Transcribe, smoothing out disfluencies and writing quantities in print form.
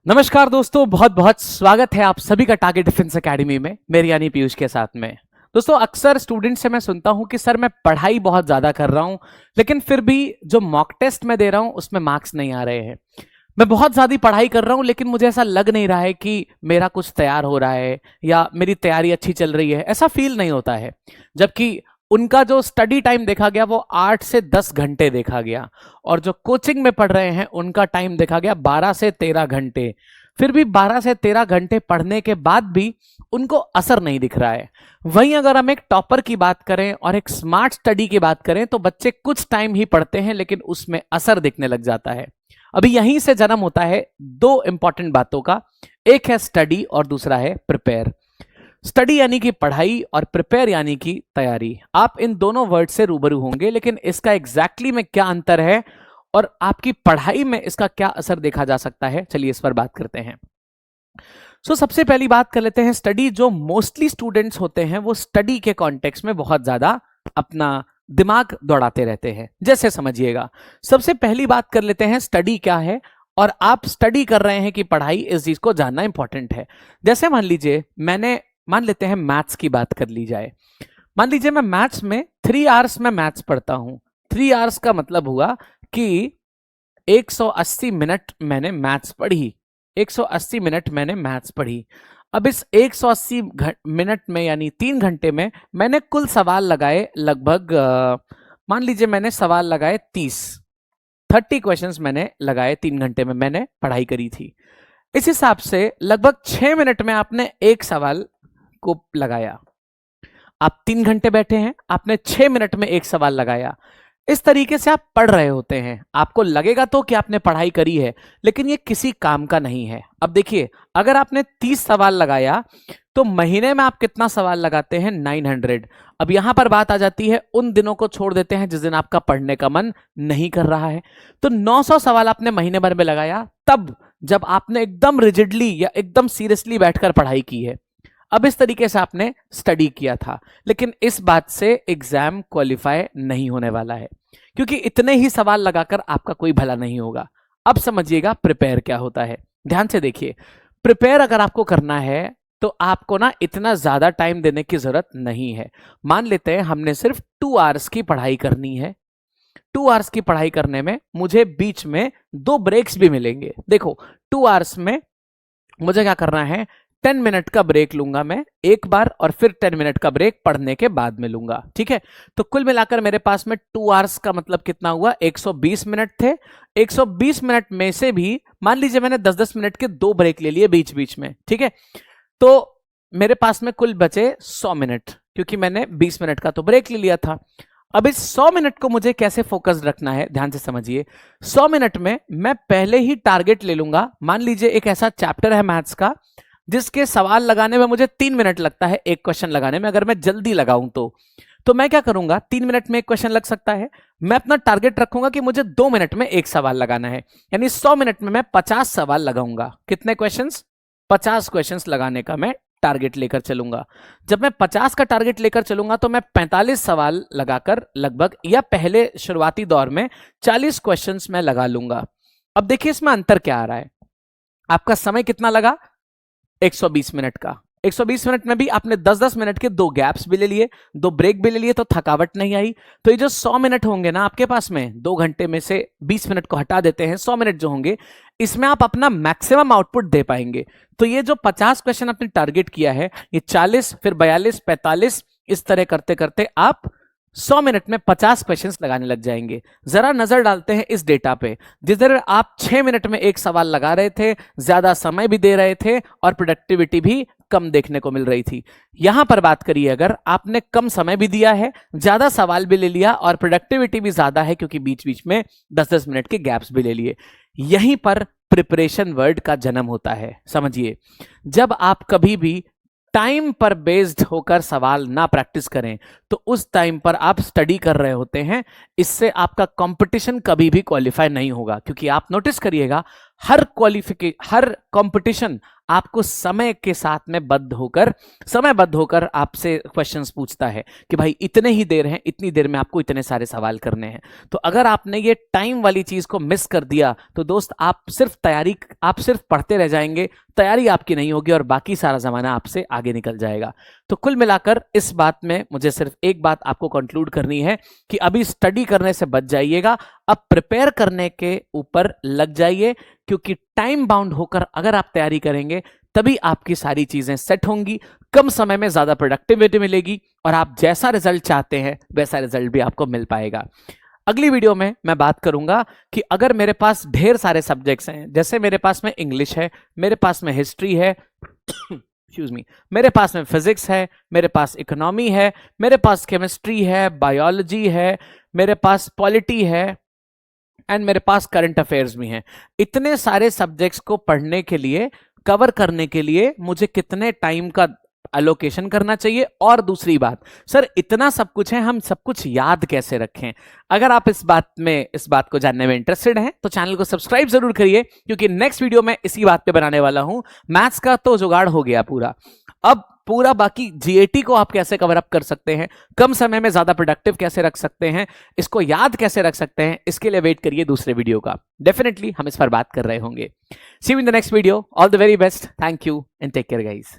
नमस्कार दोस्तों, बहुत बहुत स्वागत है आप सभी का टारगेट डिफेंस एकेडमी में, मेरी यानी पीयूष के साथ में। दोस्तों, अक्सर स्टूडेंट से मैं सुनता हूं कि सर मैं पढ़ाई बहुत ज्यादा कर रहा हूं, लेकिन फिर भी जो मॉक टेस्ट मैं दे रहा हूं उसमें मार्क्स नहीं आ रहे हैं। मैं बहुत ज्यादा पढ़ाई कर रहा हूं लेकिन मुझे ऐसा लग नहीं रहा है कि मेरा कुछ तैयार हो रहा है या मेरी तैयारी अच्छी चल रही है, ऐसा फील नहीं होता है। जबकि उनका जो स्टडी टाइम देखा गया वो 8 से 10 घंटे देखा गया, और जो कोचिंग में पढ़ रहे हैं उनका टाइम देखा गया 12 से 13 घंटे। फिर भी 12 से 13 घंटे पढ़ने के बाद भी उनको असर नहीं दिख रहा है। वहीं अगर हम एक टॉपर की बात करें और एक स्मार्ट स्टडी की बात करें तो बच्चे कुछ टाइम ही पढ़ते हैं लेकिन उसमें असर दिखने लग जाता है। अभी यहीं से जन्म होता है दो इंपॉर्टेंट बातों का, एक है स्टडी और दूसरा है प्रिपेयर। स्टडी यानी कि पढ़ाई और प्रिपेयर यानी कि तैयारी। आप इन दोनों वर्ड से रूबरू होंगे, लेकिन इसका एग्जैक्टली में क्या अंतर है और आपकी पढ़ाई में इसका क्या असर देखा जा सकता है, चलिए इस पर बात करते हैं। सबसे पहली बात कर लेते हैं स्टडी। जो मोस्टली स्टूडेंट्स होते हैं वो स्टडी के कॉन्टेक्स्ट में बहुत ज्यादा अपना दिमाग दौड़ाते रहते हैं। जैसे समझिएगा, सबसे पहली बात कर लेते हैं स्टडी क्या है, और आप स्टडी कर रहे हैं कि पढ़ाई, इस चीज को जानना इंपॉर्टेंट है। जैसे मान लेते हैं मैथ्स की बात कर ली जाए। मान लीजिए मैं मैथ्स में 3 आवर्स में मैथ्स पढ़ता हूं। 3 आवर्स का मतलब हुआ कि 180 मिनट मैंने मैथ्स पढ़ी। 180 मिनट मैंने मैथ्स पढ़ी। अब इस 180 मिनट में यानी 3 घंटे में मैंने कुल सवाल लगाए लगभग, मान लीजिए मैंने सवाल लगाए 30 क्वेश्चंस मैंने लगाए 3 घंटे में, मैंने पढ़ाई करी थी। इस हिसाब से लगभग 6 मिनट में आपने एक सवाल को लगाया। आप 3 घंटे बैठे हैं, आपने 6 मिनट में एक सवाल लगाया। इस तरीके से आप पढ़ रहे होते हैं। आपको लगेगा तो कि आपने पढ़ाई करी है, लेकिन ये किसी काम का नहीं है। अब देखिए, अगर आपने 30 सवाल लगाया तो महीने में आप कितना सवाल लगाते हैं? 900। अब यहां पर बात आ जाती है, उन दिनों को छोड़ देते हैं जिस दिन आपका पढ़ने का मन नहीं कर रहा है। तो 900 सवाल आपने महीने भर में लगाया, तब जब आपने एकदम रिजिडली या एकदम सीरियसली बैठकर पढ़ाई की है। अब इस तरीके से आपने स्टडी किया था, लेकिन इस बात से एग्जाम क्वालिफाई नहीं होने वाला है, क्योंकि इतने ही सवाल लगाकर आपका कोई भला नहीं होगा। अब समझिएगा प्रिपेयर क्या होता है। ध्यान से देखिए, प्रिपेयर अगर आपको करना है तो आपको ना इतना ज्यादा टाइम देने की जरूरत नहीं है। मान लेते हैं हमने सिर्फ 2 आवर्स की पढ़ाई करनी है। 2 आवर्स की पढ़ाई करने में मुझे बीच में 2 ब्रेक्स भी मिलेंगे। देखो, 2 आवर्स में मुझे क्या करना है? 10 मिनट का ब्रेक लूंगा मैं एक बार, और फिर 10 मिनट का ब्रेक पढ़ने के बाद में लूंगा। ठीक है, तो कुल मिलाकर मेरे पास में 2 आवर्स का मतलब कितना हुआ? 120 मिनट थे। 120 मिनट में से भी मान लीजिए मैंने 10-10 मिनट के 2 ब्रेक ले लिए बीच बीच में। ठीक है, तो मेरे पास में कुल बचे 100 मिनट, क्योंकि मैंने 20 मिनट का तो ब्रेक ले लिया था। अब इस 100 मिनट को मुझे कैसे फोकस रखना है, ध्यान से समझिए। 100 मिनट में मैं पहले ही टारगेट ले लूंगा। मान लीजिए एक ऐसा चैप्टर है मैथ्स का जिसके सवाल लगाने में मुझे 3 मिनट लगता है एक क्वेश्चन लगाने में, अगर मैं जल्दी लगाऊं तो मैं क्या करूंगा? 3 मिनट में एक क्वेश्चन लग सकता है। मैं अपना टारगेट रखूंगा कि मुझे 2 मिनट में एक सवाल लगाना है, यानी 100 मिनट में मैं 50 सवाल लगाऊंगा। कितने क्वेश्चंस? 50 क्वेश्चंस लगाने का मैं टारगेट लेकर चलूंगा। जब मैं 50 का टारगेट लेकर चलूंगा तो मैं 45 सवाल लगाकर लगभग, या पहले शुरुआती दौर में 40 क्वेश्चंस मैं लगा लूंगा। अब देखिए इसमें अंतर क्या आ रहा है। आपका समय कितना लगा? 120 मिनट का। 120 मिनट में भी आपने 10-10 मिनट के 2 गैप्स भी ले लिए, 2 ब्रेक भी ले लिए, तो थकावट नहीं आई। तो ये जो 100 मिनट होंगे ना आपके पास में, 2 घंटे में से 20 मिनट को हटा देते हैं, 100 मिनट जो होंगे इसमें आप अपना मैक्सिमम आउटपुट दे पाएंगे। तो ये जो 50 क्वेश्चन आपने टारगेट किया है, ये 40, फिर 42, 45, इस तरह करते करते आप 100 मिनट में 50 क्वेश्चंस लगाने लग जाएंगे। जरा नजर डालते हैं इस डेटा पे। जिधर आप 6 मिनट में एक सवाल लगा रहे थे, ज्यादा समय भी दे रहे थे और प्रोडक्टिविटी भी कम देखने को मिल रही थी। यहां पर बात करिए, अगर आपने कम समय भी दिया है, ज्यादा सवाल भी ले लिया और प्रोडक्टिविटी भी ज्यादा है, क्योंकि बीच बीच में 10-10 मिनट के गैप्स भी ले लिए। यहीं पर प्रिपरेशन वर्ड का जन्म होता है। समझिए, जब आप कभी भी टाइम पर बेस्ड होकर सवाल ना प्रैक्टिस करें तो उस टाइम पर आप स्टडी कर रहे होते हैं। इससे आपका कंपटीशन कभी भी क्वालिफाई नहीं होगा, क्योंकि आप नोटिस करिएगा, हर कंपटीशन आपको समयबद्ध होकर आपसे क्वेश्चंस पूछता है कि भाई इतने ही देर है, इतनी देर में आपको इतने सारे सवाल करने हैं। तो अगर आपने ये टाइम वाली चीज को मिस कर दिया तो दोस्त आप सिर्फ पढ़ते रह जाएंगे, तैयारी आपकी नहीं होगी और बाकी सारा जमाना आपसे आगे निकल जाएगा। तो कुल मिलाकर इस बात में मुझे सिर्फ एक बात आपको कंक्लूड करनी है कि अभी स्टडी करने से बच जाइएगा, अब प्रिपेयर करने के ऊपर लग जाइए, क्योंकि टाइम बाउंड होकर अगर आप तैयारी करेंगे तभी आपकी सारी चीजें सेट होंगी, कम समय में ज्यादा प्रोडक्टिविटी मिलेगी और आप जैसा रिजल्ट चाहते हैं वैसा रिजल्ट भी आपको मिल पाएगा। अगली वीडियो में मैं बात करूंगा कि अगर मेरे पास ढेर सारे सब्जेक्ट्स हैं, जैसे मेरे पास में इंग्लिश है, मेरे पास में हिस्ट्री है एक्सक्यूज मी, मेरे पास में फिजिक्स है, मेरे पास इकोनॉमी है, मेरे पास केमिस्ट्री है, बायोलॉजी है, मेरे पास पॉलिटी है एंड मेरे पास करंट अफेयर्स भी हैं। इतने सारे सब्जेक्ट्स को पढ़ने के लिए, कवर करने के लिए मुझे कितने टाइम का अलोकेशन करना चाहिए? और दूसरी बात, सर इतना सब कुछ है, हम सब कुछ याद कैसे रखें? अगर आप इस बात को जानने में इंटरेस्टेड हैं तो चैनल को सब्सक्राइब जरूर करिए, क्योंकि नेक्स्ट वीडियो में इसी बात पे बनाने वाला हूं। मैथ्स का तो जुगाड़ हो गया पूरा, अब पूरा बाकी जीएटी को आप कैसे कवर अप कर सकते हैं, कम समय में ज्यादा प्रोडक्टिव कैसे रख सकते हैं, इसको याद कैसे रख सकते हैं, इसके लिए वेट करिए दूसरे वीडियो का। डेफिनेटली हम इस पर बात कर रहे होंगे। See you in the next video. All the very best. Thank you and take care guys.